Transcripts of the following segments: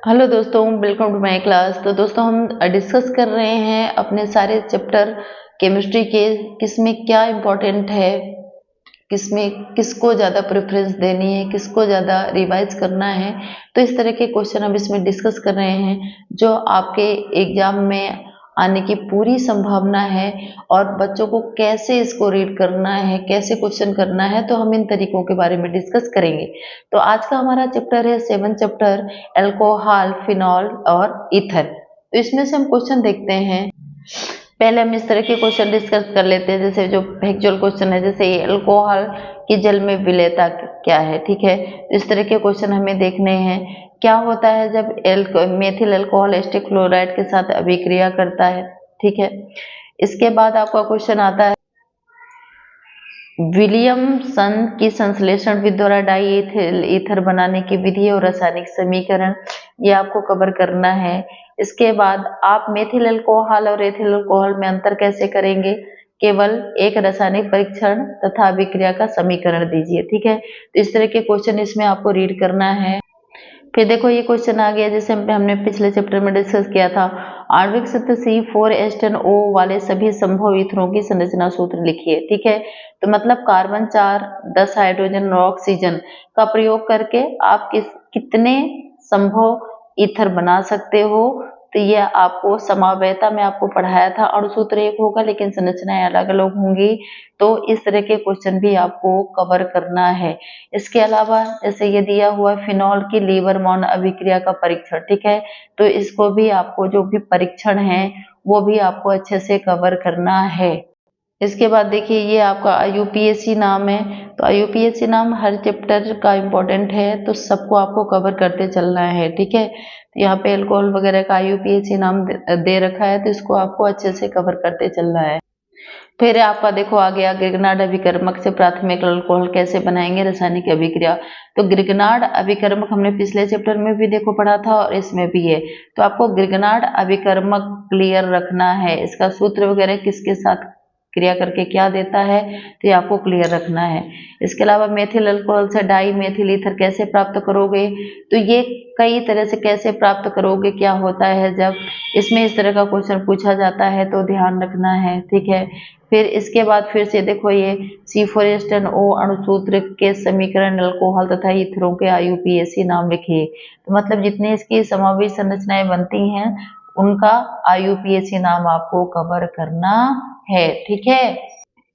Hello दोस्तों, welcome to my class. तो दोस्तों हम डिस्कस कर रहे हैं अपने सारे चैप्टर केमिस्ट्री के, किसमें क्या इम्पोर्टेंट है, किसमें किसको ज़्यादा प्रेफरेंस देनी है, किसको ज़्यादा रिवाइज करना है। तो इस तरह के क्वेश्चन हम इसमें डिस्कस कर रहे हैं जो आपके एग्जाम में आने की पूरी संभावना है, और बच्चों को कैसे इसको रीड करना है, कैसे क्वेश्चन करना है, तो हम इन तरीकों के बारे में डिस्कस करेंगे। तो आज का हमारा चैप्टर है 7 चैप्टर, अल्कोहल, फिनॉल और ईथर। तो इसमें से हम क्वेश्चन देखते हैं। पहले हम इस तरह के क्वेश्चन डिस्कस कर लेते हैं, जैसे जो फैक्चुअल क्वेश्चन है, जैसे ये अल्कोहल की जल में विलेयता क्या है। ठीक है, इस तरह के क्वेश्चन हमें देखने हैं। क्या होता है जब मेथिल अल्कोहल एसिटिक क्लोराइड के साथ अभिक्रिया करता है। ठीक है, इसके बाद आपका क्वेश्चन आता है विलियमसन की संश्लेषण विधि द्वारा डाई ईथर बनाने की विधि और रासायनिक समीकरण, ये आपको कवर करना है। इसके बाद आप मेथिल अल्कोहल और एथिल अल्कोहल में अंतर कैसे करेंगे, केवल एक रासायनिक परीक्षण तथा अभिक्रिया का समीकरण दीजिए। ठीक है, तो इस तरह के क्वेश्चन इसमें आपको रीड करना है। फिर देखो ये क्वेश्चन आ गया, जैसे हमने पिछले चैप्टर में डिस्कस किया था, आणविक सूत्र C4H10O वाले सभी संभव ईथरों की संरचना सूत्र लिखिए। ठीक है, तो मतलब कार्बन 4, 10 हाइड्रोजन और ऑक्सीजन का प्रयोग करके आप कितने संभव ईथर बना सकते हो। तो ये आपको समावेयता में आपको पढ़ाया था, अणुसूत्र एक होगा लेकिन संरचनाएं अलग अलग होंगी। तो इस तरह के क्वेश्चन भी आपको कवर करना है। इसके अलावा जैसे ये दिया हुआ फिनॉल की लीवर मॉन अभिक्रिया का परीक्षण। ठीक है, तो इसको भी आपको जो भी परीक्षण है वो भी आपको अच्छे से कवर करना है। इसके बाद देखिए ये आपका IUPAC नाम है, तो IUPAC नाम हर चैप्टर का इम्पोर्टेंट है, तो सबको आपको कवर करते चलना है। ठीक है, तो यहाँ पे अल्कोहल वगैरह का IUPAC नाम दे रखा है, तो इसको आपको अच्छे से कवर करते चलना है। फिर आपका देखो आ गया ग्रिग्नार्ड अभिकर्मक से प्राथमिक अल्कोहल कैसे बनाएंगे, रासायनिक अभिक्रिया। तो ग्रिग्नार्ड अभिकर्मक हमने पिछले चैप्टर में भी देखो पढ़ा था और इसमें भी है, तो आपको ग्रिग्नार्ड अभिकर्मक क्लियर रखना है। इसका सूत्र वगैरह किसके साथ क्रिया करके क्या देता है, तो ये आपको क्लियर रखना है। इसके अलावा मेथिल अल्कोहल से डाई मेथिल ईथर कैसे प्राप्त करोगे, तो ये कई तरह से कैसे प्राप्त करोगे, क्या होता है जब इसमें इस तरह का क्वेश्चन पूछा जाता है, तो ध्यान रखना है। ठीक है, फिर इसके बाद फिर से देखो ये C4H10O अणुसूत्र के समीकरण अल्कोहल तथा ईथरों के IUPAC नाम लिखिए। तो मतलब जितनी इसकी समावेश संरचनाएं बनती हैं उनका IUPAC नाम आपको कवर करना है। ठीक है,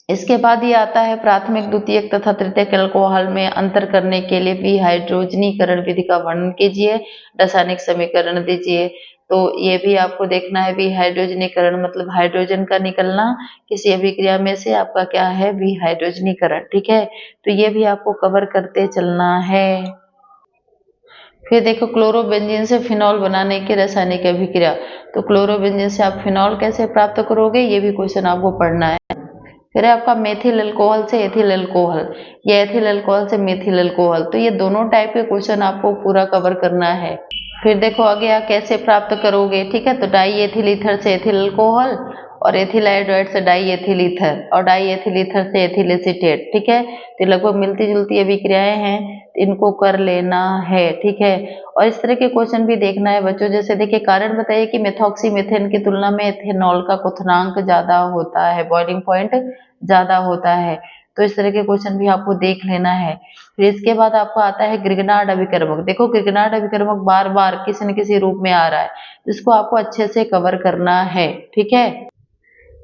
इसके बाद ये आता है प्राथमिक, द्वितीयक तथा तृतीयक अल्कोहल में अंतर करने के लिए विहाइड्रोजनीकरण विधि का वर्णन कीजिए, रासायनिक समीकरण दीजिए। तो ये भी आपको देखना है, विहाइड्रोजनीकरण मतलब हाइड्रोजन का निकलना किसी अभिक्रिया में से आपका क्या है, विहाइड्रोजनीकरण। ठीक है, तो ये भी आपको कवर करते चलना है। फिर देखो क्लोरोबेंजीन से फिनॉल बनाने की रासायनिक अभिक्रिया, तो क्लोरोबेंजीन से आप फिनॉल कैसे प्राप्त करोगे, ये भी क्वेश्चन आपको पढ़ना है। फिर है आपका मेथिल अल्कोहल से एथिल अल्कोहल, या एथिल अल्कोहल से मेथिल अल्कोहल, तो ये दोनों टाइप के क्वेश्चन आपको पूरा कवर करना है। फिर देखो आगे कैसे प्राप्त करोगे। ठीक है, तो डाई एथिल ईथर से एथिल अल्कोहल, और एथिल आयोडाइड से डाई एथिल ईथर, और डाई एथिल ईथर से एथिल एसीटेट। ठीक है, तो लगभग मिलती जुलती अभिक्रियाएं हैं, इनको कर लेना है। ठीक है, और इस तरह के क्वेश्चन भी देखना है बच्चों। जैसे देखिए कारण बताइए कि मेथॉक्सीमीथेन की तुलना में एथेनॉल का क्वथनांक ज्यादा होता है, बॉइलिंग पॉइंट ज्यादा होता है। तो इस तरह के क्वेश्चन भी आपको देख लेना है। फिर इसके बाद आपको आता है ग्रिग्नार्ड अभिकर्मक। देखो ग्रिग्नार्ड अभिकर्मक बार बार किसी न किसी रूप में आ रहा है, इसको आपको अच्छे से कवर करना है। ठीक है,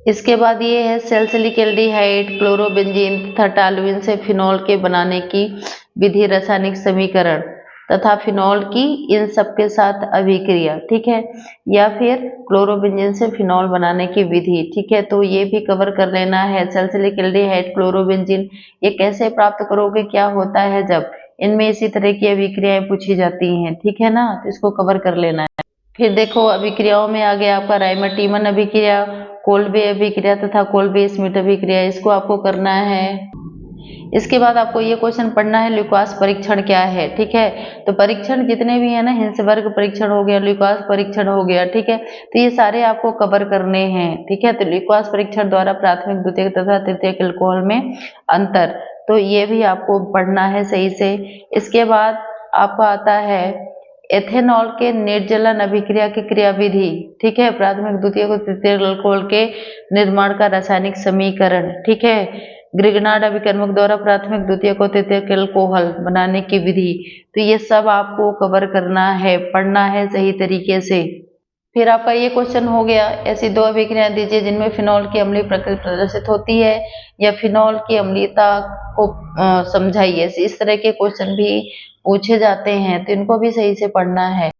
इसके बाद ये है सैलिसिलिक एल्डिहाइड, क्लोरोबेंजीन तथा टॉलुइन से फिनॉल के बनाने की विधि, रासायनिक समीकरण तथा फिनॉल की इन सबके साथ अभिक्रिया। ठीक है, या फिर क्लोरोबेंजीन से फिनॉल बनाने की विधि। ठीक है, तो ये भी कवर कर लेना है। सैलिसिलिक एल्डिहाइड, क्लोरोबेंजीन ये कैसे प्राप्त करोगे, क्या होता है जब इनमें इसी तरह की अभिक्रियाएं पूछी जाती हैं। ठीक है ना, तो इसको कवर कर लेना है। फिर देखो अभिक्रियाओं में आ गया आपका राइमर-टीमन अभिक्रिया, कोल्बे अभिक्रिया तथा कोल्बे स्मिथ अभिक्रिया, इसको आपको करना है। इसके बाद आपको ये क्वेश्चन पढ़ना है ल्यूकास परीक्षण क्या है। ठीक है, तो परीक्षण जितने भी है ना, हिंसबर्ग परीक्षण हो गया, ल्यूकास परीक्षण हो गया। ठीक है, तो ये सारे आपको कवर करने हैं। ठीक है, तो ल्यूकास परीक्षण द्वारा प्राथमिक, द्वितीयक तथा तृतीयक अल्कोहल में अंतर, तो ये भी आपको पढ़ना है सही से। इसके बाद आपका आता है एथेनॉल के निर्जलन अभिक्रिया की क्रियाविधि, ठीक है, प्राथमिक द्वितीयक और तृतीयक अल्कोहल के निर्माण का रासायनिक समीकरण, ठीक है, ग्रिग्नार्ड अभिकर्मक द्वारा प्राथमिक द्वितीयक और तृतीयक अल्कोहल बनाने की विधि। तो ये सब आपको कवर करना है, पढ़ना है सही तरीके से। फिर आपका ये क्वेश्चन हो गया, ऐसी दो अभिक्रियाएं दीजिए जिनमें फिनॉल की अम्लीय प्रकृति प्रदर्शित होती है, या फिनॉल की अम्लीयता को समझाइए। इस तरह के क्वेश्चन भी पूछे जाते हैं, तो इनको भी सही से पढ़ना है।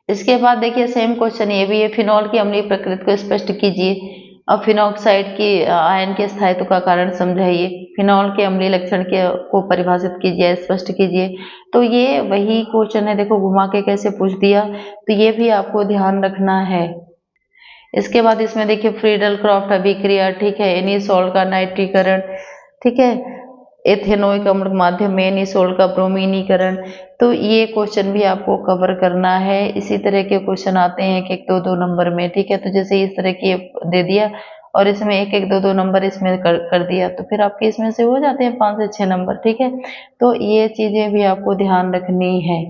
इसके बाद देखिए सेम क्वेश्चन ये भी है, फिनॉल की अम्लीय प्रकृति को स्पष्ट कीजिए। अब फिनॉक्साइड की आयन के स्थायित्व का कारण समझाइए। फिनॉल के अम्लीय लक्षण को परिभाषित कीजिए, स्पष्ट कीजिए। तो ये वही क्वेश्चन है, देखो घुमा के कैसे पूछ दिया, तो ये भी आपको ध्यान रखना है। इसके बाद इसमें देखिए फ्रीडल क्रॉफ्ट अभिक्रिया, ठीक है, एनिसोल का नाइट्रीकरण, ठीक है, एथेनोइक अम्ल माध्यम में एनिसोल का ब्रोमीनीकरण। तो ये क्वेश्चन भी आपको कवर करना है। इसी तरह के क्वेश्चन आते हैं 1-1, 2-2 नंबर में, ठीक है। तो जैसे इस तरह की दे दिया और इसमें 1-1, 2-2 नंबर इसमें कर दिया, तो फिर आपके इसमें से हो जाते हैं 5 से 6 नंबर, ठीक है। तो ये चीजें भी आपको ध्यान रखनी है।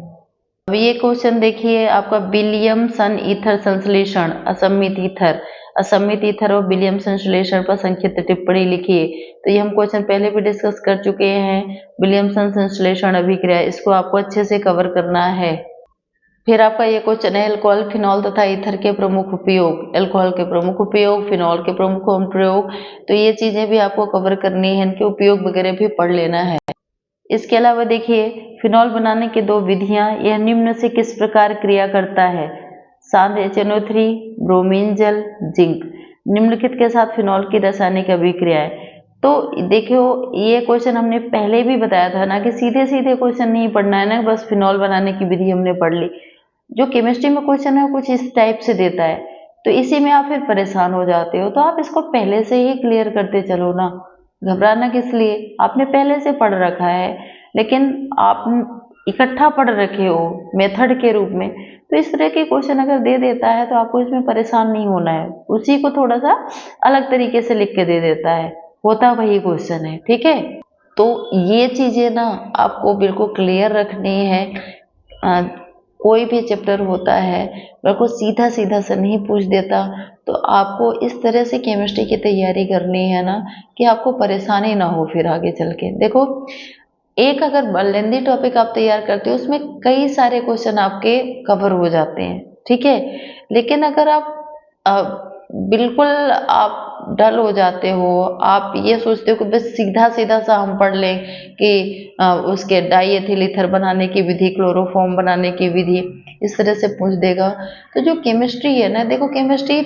अब ये क्वेश्चन देखिए आपका विलियमसन ईथर संश्लेषण, असम्मित ईथर, असम्मित ईथर और विलियमसन संश्लेषण पर संक्षिप्त टिप्पणी लिखिए। तो ये हम क्वेश्चन पहले भी डिस्कस कर चुके हैं, विलियमसन संश्लेषण अभिक्रिया, इसको आपको अच्छे से कवर करना है। फिर आपका ये क्वेश्चन है, अल्कोहल, फिनॉल तथा ईथर के प्रमुख उपयोग, अल्कोहल के प्रमुख उपयोग, फिनॉल के प्रमुख अनुप्रयोग। तो ये चीजें भी आपको कवर करनी है, इनके उपयोग वगैरह भी पढ़ लेना है। इसके अलावा देखिए फिनॉल बनाने की 2 विधियां, यह निम्न से किस प्रकार क्रिया करता है। सांद्र HNO3, ब्रोमीन जल, जिंक, निम्नलिखित के साथ फिनॉल की रासायनिक अभिक्रियाएं। तो देखियो ये क्वेश्चन हमने पहले भी बताया था ना कि सीधे सीधे क्वेश्चन नहीं पढ़ना है ना, बस फिनॉल बनाने की विधि हमने पढ़ ली। जो केमिस्ट्री में क्वेश्चन है कुछ इस टाइप से देता है, तो इसी में आप फिर परेशान हो जाते हो। तो आप इसको पहले से ही क्लियर करते चलो ना, घबराना किस लिए, आपने पहले से पढ़ रखा है, लेकिन आप इकट्ठा पढ़ रखे हो मेथड के रूप में। तो इस तरह के क्वेश्चन अगर दे देता है तो आपको इसमें परेशान नहीं होना है, उसी को थोड़ा सा अलग तरीके से लिख के दे देता है, होता वही क्वेश्चन है, ठीक है। तो ये चीजें ना आपको बिल्कुल क्लियर रखनी है। कोई भी चैप्टर होता है बिल्कुल सीधा सीधा से नहीं पूछ देता, तो आपको इस तरह से केमिस्ट्री की तैयारी करनी है ना कि आपको परेशानी ना हो फिर आगे चल के। देखो एक अगर लेंदी टॉपिक आप तैयार करते हो उसमें कई सारे क्वेश्चन आपके कवर हो जाते हैं, ठीक है। लेकिन अगर आप बिल्कुल आप डल हो जाते हो, आप ये सोचते हो कि बस सीधा सीधा सा हम पढ़ लें कि उसके डाईएथिल ईथर बनाने की विधि, क्लोरोफॉर्म बनाने की विधि, इस तरह से पूछ देगा। तो जो केमिस्ट्री है ना, देखो केमिस्ट्री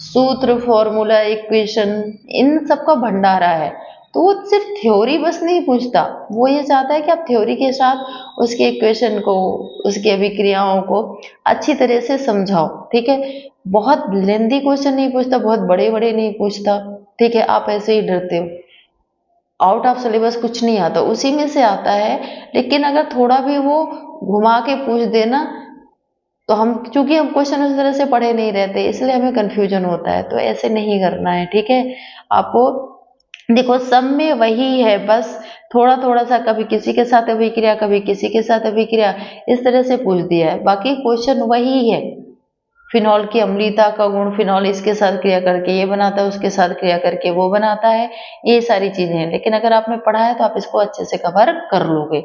सूत्र, फॉर्मूला, इक्वेशन, इन सब का भंडारा है। तो वो सिर्फ थ्योरी बस नहीं पूछता, वो ये चाहता है कि आप थ्योरी के साथ उसके इक्वेशन को, उसकी अभिक्रियाओं को अच्छी तरह से समझाओ, ठीक है। बहुत लेंदी क्वेश्चन नहीं पूछता, बहुत बड़े बड़े नहीं पूछता, ठीक है। आप ऐसे ही डरते हो, आउट ऑफ सिलेबस कुछ नहीं आता, उसी में से आता है। लेकिन अगर थोड़ा भी वो घुमा के पूछ देना, तो हम चूंकि हम क्वेश्चन उस तरह से पढ़े नहीं रहते, इसलिए हमें कंफ्यूजन होता है। तो ऐसे नहीं करना है, ठीक है। आपको देखो सब में वही है, बस थोड़ा थोड़ा सा कभी किसी के साथ अभिक्रिया, कभी किसी के साथ अभिक्रिया, इस तरह से पूछ दिया है, बाकी क्वेश्चन वही है। फिनॉल की अम्लीयता का गुण, फिनॉल इसके साथ क्रिया करके ये बनाता है, उसके साथ क्रिया करके वो बनाता है, ये सारी चीजें हैं। लेकिन अगर आपने पढ़ा है तो आप इसको अच्छे से कवर कर लोगे।